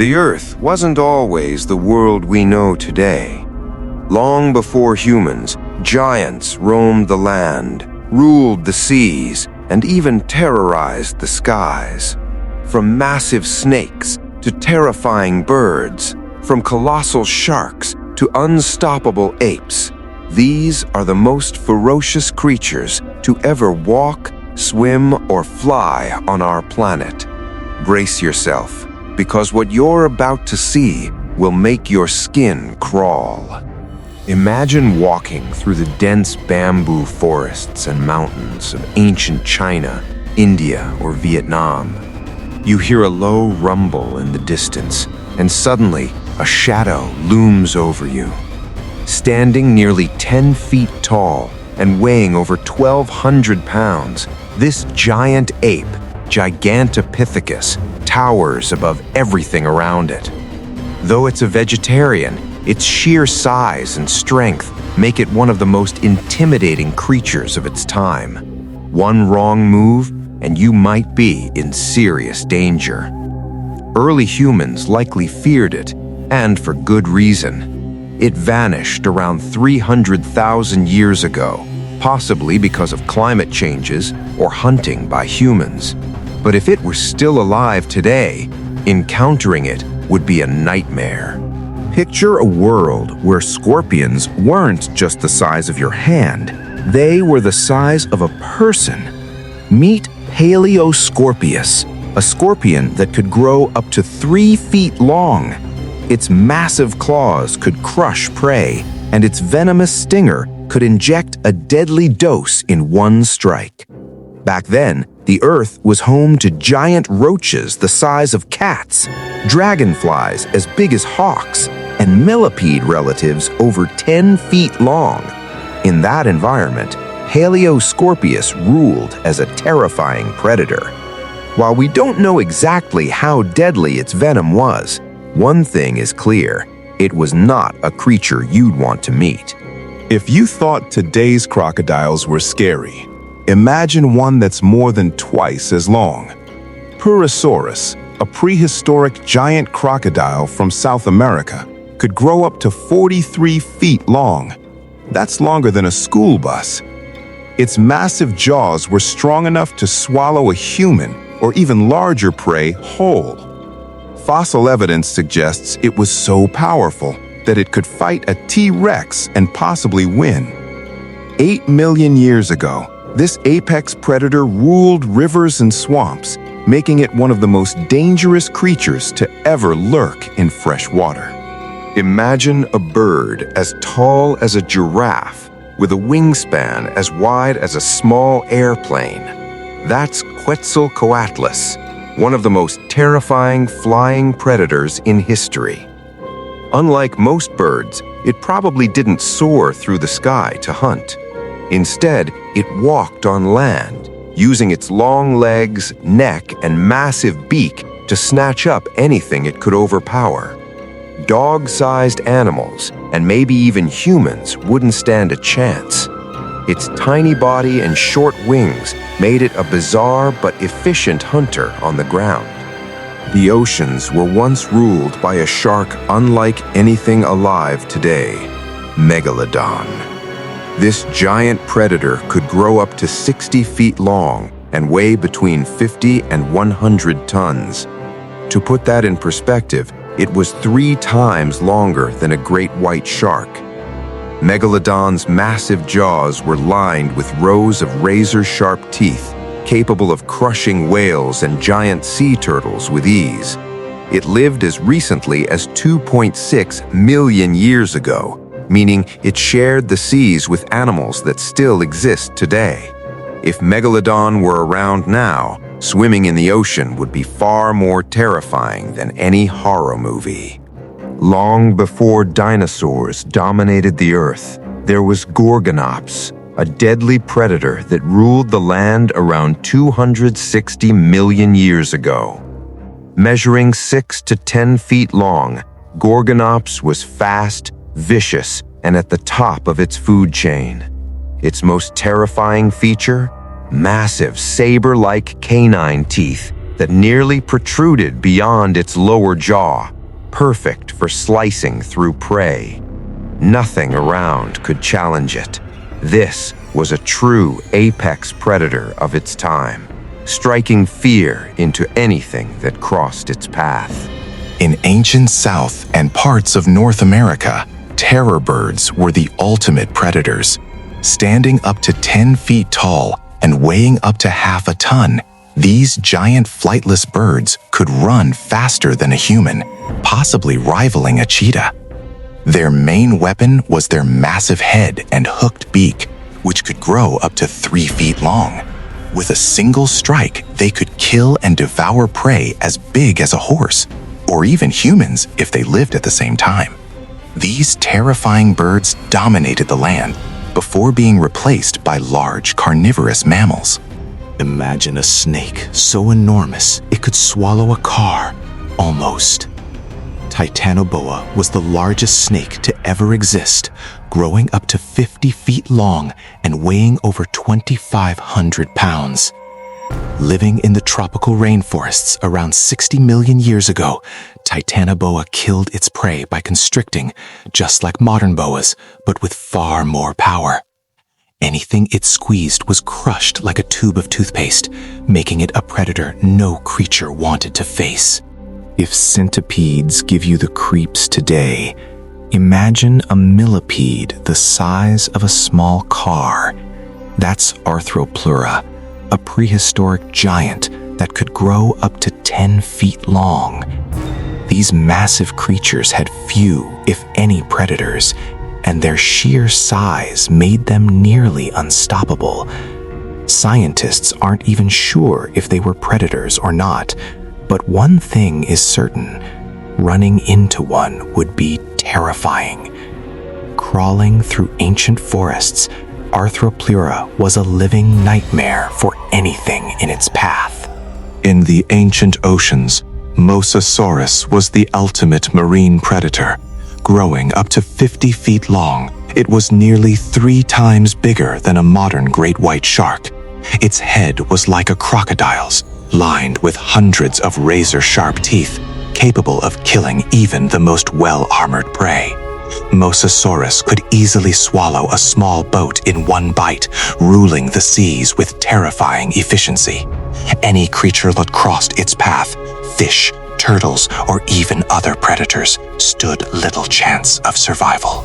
The Earth wasn't always the world we know today. Long before humans, giants roamed the land, ruled the seas, and even terrorized the skies. From massive snakes to terrifying birds, from colossal sharks to unstoppable apes, these are the most ferocious creatures to ever walk, swim, or fly on our planet. Brace yourself, because what you're about to see will make your skin crawl. Imagine walking through the dense bamboo forests and mountains of ancient China, India, or Vietnam. You hear a low rumble in the distance, and suddenly a shadow looms over you. Standing nearly 10 feet tall and weighing over 1,200 pounds, this giant ape, Gigantopithecus, towers above everything around it. Though it's a vegetarian, its sheer size and strength make it one of the most intimidating creatures of its time. One wrong move, and you might be in serious danger. Early humans likely feared it, and for good reason. It vanished around 300,000 years ago, possibly because of climate changes or hunting by humans. But if it were still alive today, encountering it would be a nightmare. Picture a world where scorpions weren't just the size of your hand. They were the size of a person. Meet Paleoscorpius, a scorpion that could grow up to 3 feet long. Its massive claws could crush prey, and its venomous stinger could inject a deadly dose in one strike. Back then, the Earth was home to giant roaches the size of cats, dragonflies as big as hawks, and millipede relatives over 10 feet long. In that environment, Paleoscorpius ruled as a terrifying predator. While we don't know exactly how deadly its venom was, one thing is clear: it was not a creature you'd want to meet. If you thought today's crocodiles were scary, imagine one that's more than twice as long. Prehistoric, a prehistoric giant crocodile from South America, could grow up to 43 feet long. That's longer than a school bus. Its massive jaws were strong enough to swallow a human or even larger prey whole. Fossil evidence suggests it was so powerful that it could fight a T-Rex and possibly win. 8 million years ago, this apex predator ruled rivers and swamps, making it one of the most dangerous creatures to ever lurk in fresh water. Imagine a bird as tall as a giraffe with a wingspan as wide as a small airplane. That's Quetzalcoatlus, one of the most terrifying flying predators in history. Unlike most birds, it probably didn't soar through the sky to hunt. Instead, it walked on land, using its long legs, neck, and massive beak to snatch up anything it could overpower. Dog-sized animals, and maybe even humans, wouldn't stand a chance. Its tiny body and short wings made it a bizarre but efficient hunter on the ground. The oceans were once ruled by a shark unlike anything alive today, Megalodon. This giant predator could grow up to 60 feet long and weigh between 50 and 100 tons. To put that in perspective, it was 3 times longer than a great white shark. Megalodon's massive jaws were lined with rows of razor-sharp teeth, capable of crushing whales and giant sea turtles with ease. It lived as recently as 2.6 million years ago, meaning it shared the seas with animals that still exist today. If Megalodon were around now, swimming in the ocean would be far more terrifying than any horror movie. Long before dinosaurs dominated the Earth, there was Gorgonops, a deadly predator that ruled the land around 260 million years ago. Measuring 6 to 10 feet long, Gorgonops was fast, vicious, and at the top of its food chain. Its most terrifying feature? Massive saber-like canine teeth that nearly protruded beyond its lower jaw, perfect for slicing through prey. Nothing around could challenge it. This was a true apex predator of its time, striking fear into anything that crossed its path. In ancient South and parts of North America, terror birds were the ultimate predators. Standing up to 10 feet tall and weighing up to half a ton, these giant flightless birds could run faster than a human, possibly rivaling a cheetah. Their main weapon was their massive head and hooked beak, which could grow up to 3 feet long. With a single strike, they could kill and devour prey as big as a horse, or even humans if they lived at the same time. These terrifying birds dominated the land before being replaced by large carnivorous mammals. Imagine a snake so enormous it could swallow a car, almost. Titanoboa was the largest snake to ever exist, growing up to 50 feet long and weighing over 2,500 pounds. Living in the tropical rainforests around 60 million years ago, Titanoboa killed its prey by constricting, just like modern boas, but with far more power. Anything it squeezed was crushed like a tube of toothpaste, making it a predator no creature wanted to face. If centipedes give you the creeps today, imagine a millipede the size of a small car. That's Arthropleura, a prehistoric giant that could grow up to 10 feet long. These massive creatures had few, if any, predators, and their sheer size made them nearly unstoppable. Scientists aren't even sure if they were predators or not, but one thing is certain: running into one would be terrifying. Crawling through ancient forests, Arthropleura was a living nightmare for anything in its path. In the ancient oceans, Mosasaurus was the ultimate marine predator. Growing up to 50 feet long, it was nearly 3 times bigger than a modern great white shark. Its head was like a crocodile's, lined with hundreds of razor-sharp teeth, capable of killing even the most well-armored prey. Mosasaurus could easily swallow a small boat in one bite, ruling the seas with terrifying efficiency. Any creature that crossed its path, fish, turtles, or even other predators, stood little chance of survival.